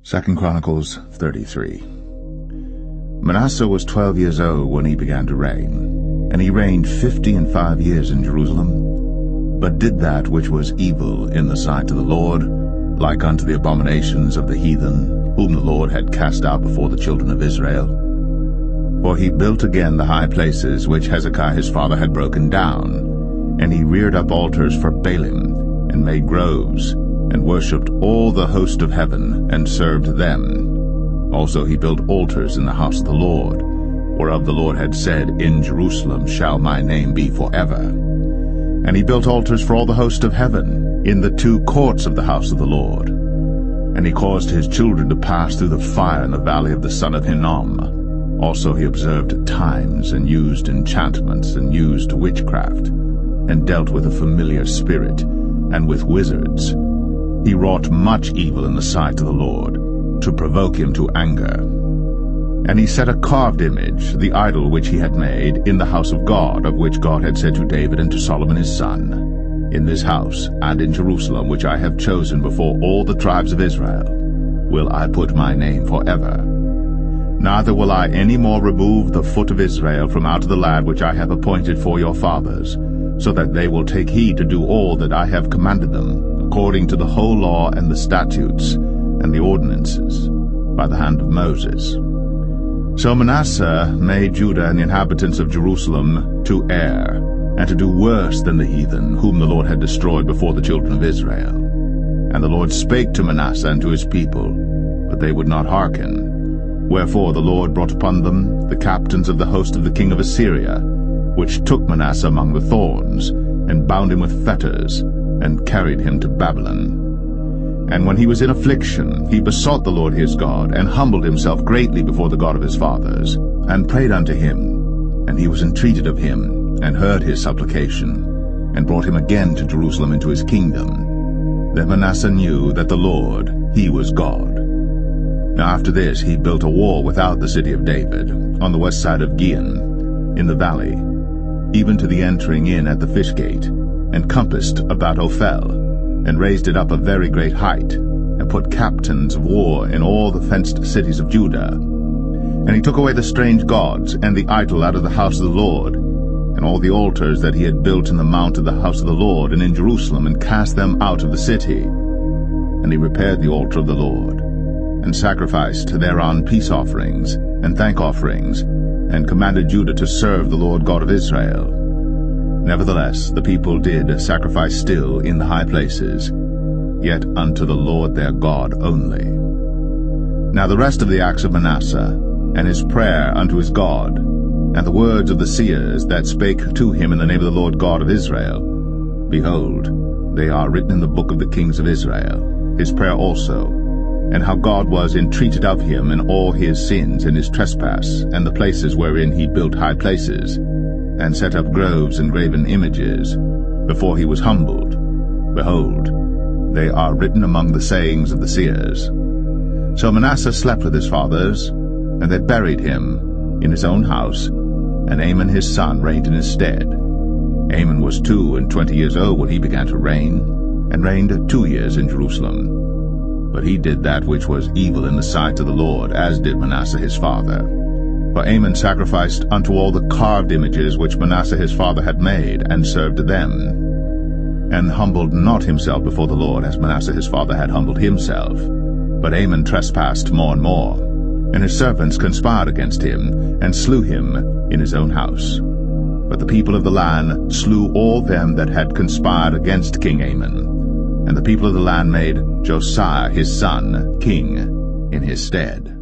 2 Chronicles 33. Manasseh was 12 years old when he began to reign, and he reigned 50 years in Jerusalem, but did that which was evil in the sight of the Lord, like unto the abominations of the heathen, whom the Lord had cast out before the children of Israel. For he built again the high places which Hezekiah his father had broken down, and he reared up altars for Baalim, and made groves, and worshipped all the host of heaven, and served them. Also he built altars in the house of the Lord, whereof the Lord had said, In Jerusalem shall my name be forever. And he built altars for all the host of heaven, in the 2 courts of the house of the Lord. And he caused his children to pass through the fire in the valley of the son of Hinnom. Also he observed times, and used enchantments, and used witchcraft, and dealt with a familiar spirit, and with wizards. He wrought much evil in the sight of the Lord, to provoke him to anger. And he set a carved image, the idol which he had made, in the house of God, of which God had said to David and to Solomon his son, In this house and in Jerusalem, which I have chosen before all the tribes of Israel, will I put my name forever. Neither will I any more remove the foot of Israel from out of the land which I have appointed for your fathers, so that they will take heed to do all that I have commanded them, according to the whole law and the statutes and the ordinances, by the hand of Moses. So Manasseh made Judah and the inhabitants of Jerusalem to err, and to do worse than the heathen, whom the Lord had destroyed before the children of Israel. And the Lord spake to Manasseh and to his people, but they would not hearken. Wherefore the Lord brought upon them the captains of the host of the king of Assyria, which took Manasseh among the thorns, and bound him with fetters, and carried him to Babylon. And when he was in affliction, he besought the Lord his God, and humbled himself greatly before the God of his fathers, and prayed unto him. And he was entreated of him, and heard his supplication, and brought him again to Jerusalem into his kingdom. Then Manasseh knew that the Lord, he was God. Now after this he built a wall without the city of David, on the west side of Gihon, in the valley, even to the entering in at the fish gate, and compassed about Ophel, and raised it up a very great height, and put captains of war in all the fenced cities of Judah. And he took away the strange gods and the idol out of the house of the Lord, and all the altars that he had built in the mount of the house of the Lord and in Jerusalem, and cast them out of the city. And he repaired the altar of the Lord, and sacrificed thereon peace offerings and thank offerings, and commanded Judah to serve the Lord God of Israel. Nevertheless the people did sacrifice still in the high places, yet unto the Lord their God only. Now the rest of the acts of Manasseh, and his prayer unto his God, and the words of the seers that spake to him in the name of the Lord God of Israel, behold, they are written in the book of the kings of Israel, his prayer also, and how God was entreated of him in all his sins and his trespass, and the places wherein he built high places, and set up groves and graven images, before he was humbled. Behold, they are written among the sayings of the seers. So Manasseh slept with his fathers, and they buried him in his own house, and Amon his son reigned in his stead. Amon was 22 years old when he began to reign, and reigned 2 years in Jerusalem. But he did that which was evil in the sight of the Lord, as did Manasseh his father. For Amon sacrificed unto all the carved images which Manasseh his father had made, and served them, and humbled not himself before the Lord, as Manasseh his father had humbled himself. But Amon trespassed more and more, and his servants conspired against him, and slew him in his own house. But the people of the land slew all them that had conspired against King Amon, and the people of the land made Josiah his son king in his stead.